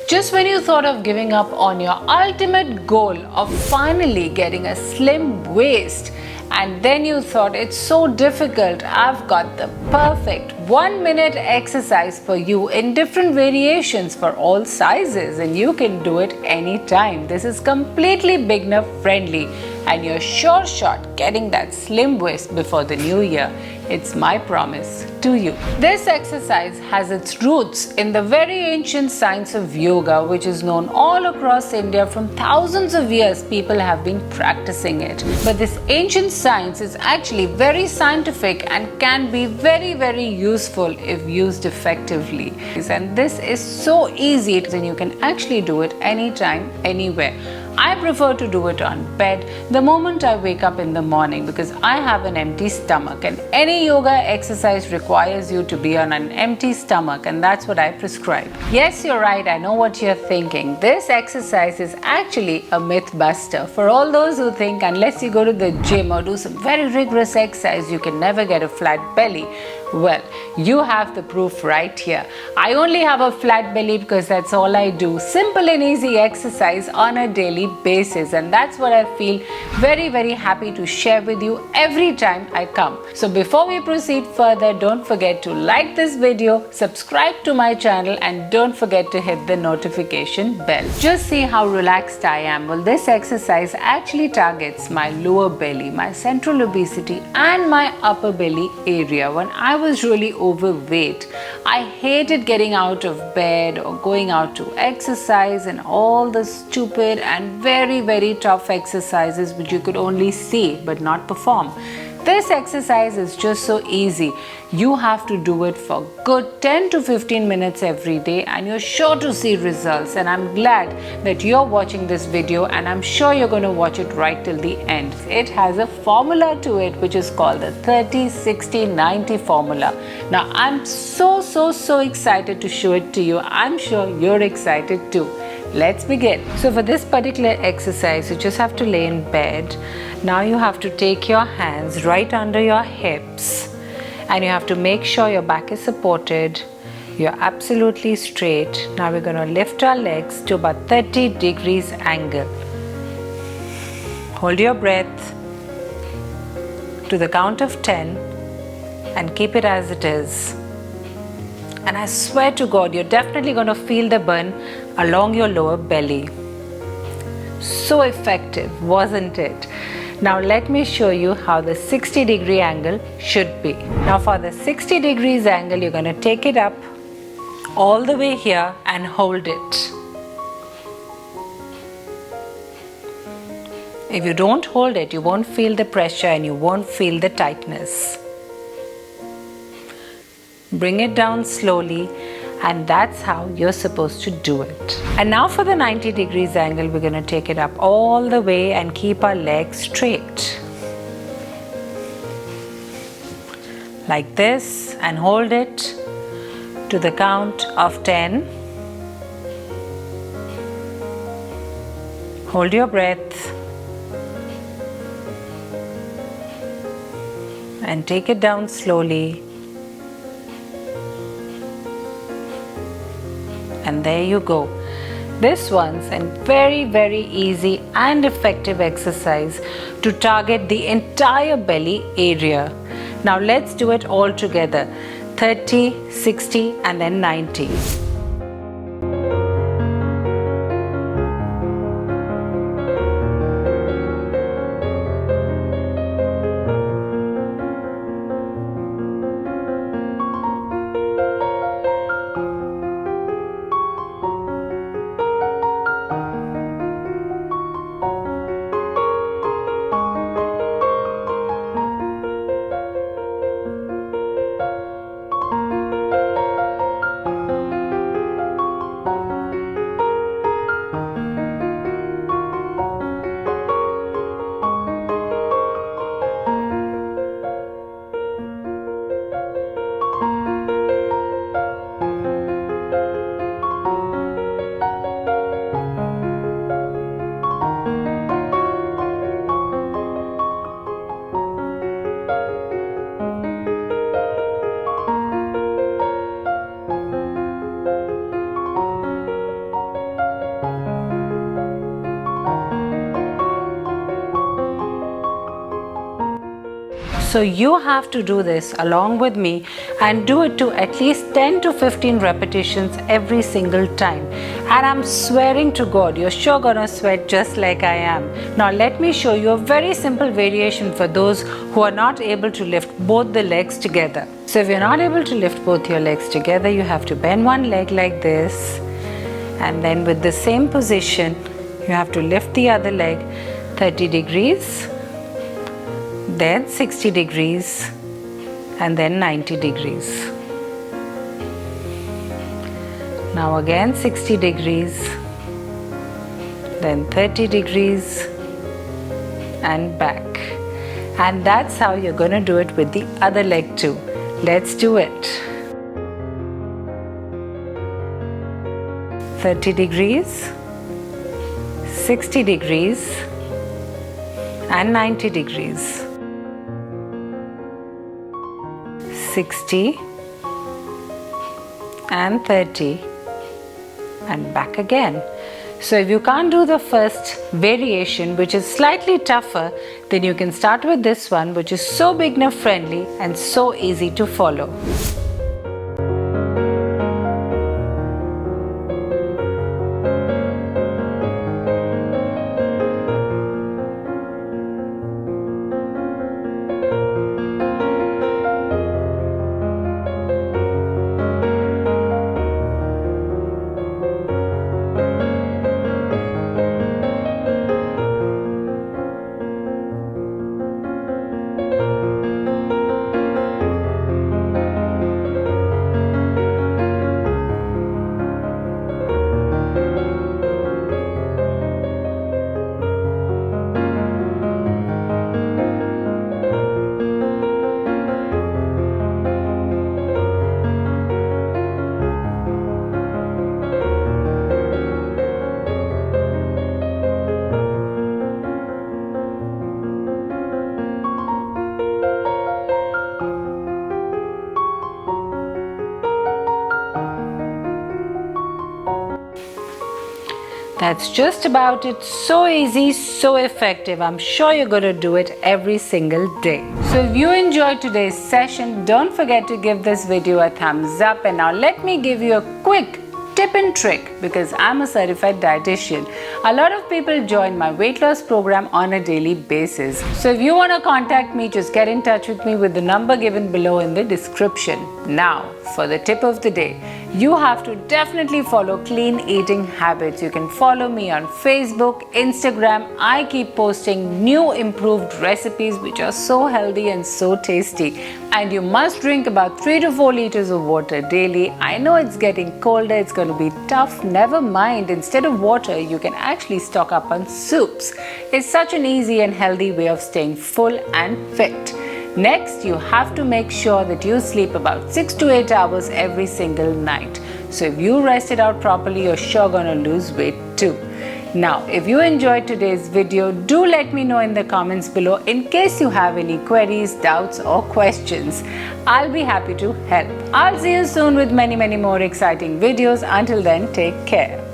Just when you thought of giving up on your ultimate goal of finally getting a slim waist, and then you thought it's so difficult, I've got the perfect 1-minute exercise for you in different variations for all sizes, and you can do it anytime. This is completely beginner friendly and you're sure shot getting that slim waist before the new year. It's my promise to you. This exercise has its roots in the very ancient science of yoga, which is known all across India. From thousands of years, people have been practicing it. But this ancient science is actually very scientific and can be very, very useful if used effectively. And this is so easy, and you can actually do it anytime, anywhere. I prefer to do it on bed the moment I wake up in the morning because I have an empty stomach, and any yoga exercise requires you to be on an empty stomach, and that's what I prescribe. Yes, you're right, I know what you're thinking. This exercise is actually a myth buster for all those who think unless you go to the gym or do some very rigorous exercise, you can never get a flat belly. Well, you have the proof right here. I only have a flat belly because that's all I do. Simple and easy exercise on a daily basis, and that's what I feel very, very happy to share with you every time I come. So before we proceed further, don't forget to like this video, subscribe to my channel, and don't forget to hit the notification bell. Just see how relaxed I am. Well, this exercise actually targets my lower belly, my central obesity, and my upper belly area. When I was really overweight, I hated getting out of bed or going out to exercise and all the stupid and very, very tough exercises which you could only see but not perform. This exercise is just so easy. You have to do it for good 10 to 15 minutes every day and you're sure to see results. And I'm glad that you're watching this video, and I'm sure you're going to watch it right till the end. It has a formula to it which is called the 30-60-90 formula. Now I'm so excited to show it to you. I'm sure you're excited too. Let's begin. So for this particular exercise, you just have to lay in bed. Now you have to take your hands right under your hips and you have to make sure your back is supported. You're absolutely straight. Now we're going to lift our legs to about 30 degrees angle. Hold your breath to the count of 10 and keep it as it is. And I swear to God, you're definitely going to feel the burn along your lower belly. So effective, wasn't it? Now let me show you how the 60-degree angle should be. Now for the 60 degrees angle, you're going to take it up all the way here and hold it. If you don't hold it, you won't feel the pressure and you won't feel the tightness. Bring it down slowly, and that's how you're supposed to do it. And now for the 90 degrees angle, we're going to take it up all the way and keep our legs straight. Like this, and hold it to the count of 10. Hold your breath. And take it down slowly. And there you go. This one's a very, very easy and effective exercise to target the entire belly area. Now let's do it all together. 30, 60 and then 90. So you have to do this along with me and do it to at least 10 to 15 repetitions every single time. And I'm swearing to God, you're sure gonna sweat just like I am. Now let me show you a very simple variation for those who are not able to lift both the legs together. So if you're not able to lift both your legs together, you have to bend one leg like this. And then with the same position, you have to lift the other leg 30 degrees. Then 60 degrees and then 90 degrees. Now again 60 degrees, then 30 degrees and back. And that's how you're going to do it with the other leg too. Let's do it. 30 degrees, 60 degrees and 90 degrees. 60 and 30 and back again. So if you can't do the first variation, which is slightly tougher, then you can start with this one, which is so beginner friendly and so easy to follow. That's just about it. So easy, so effective. I'm sure you're going to do it every single day. So if you enjoyed today's session, don't forget to give this video a thumbs up. And now let me give you a quick tip and trick, because I'm a certified dietitian. A lot of people join my weight loss program on a daily basis. So if you want to contact me, just get in touch with me with the number given below in the description. Now, for the tip of the day, you have to definitely follow clean eating habits. You can follow me on Facebook, Instagram. I keep posting new improved recipes which are so healthy and so tasty. And you must drink about 3 to 4 liters of water daily. I know it's getting colder, it's going to be tough. Never mind, instead of water, you can actually stock up on soups. It's such an easy and healthy way of staying full and fit. Next, you have to make sure that you sleep about 6 to 8 hours every single night. So if you rest it out properly, you're sure gonna lose weight too. Now, if you enjoyed today's video, do let me know in the comments below in case you have any queries, doubts or questions. I'll be happy to help. I'll see you soon with many more exciting videos. Until then, take care.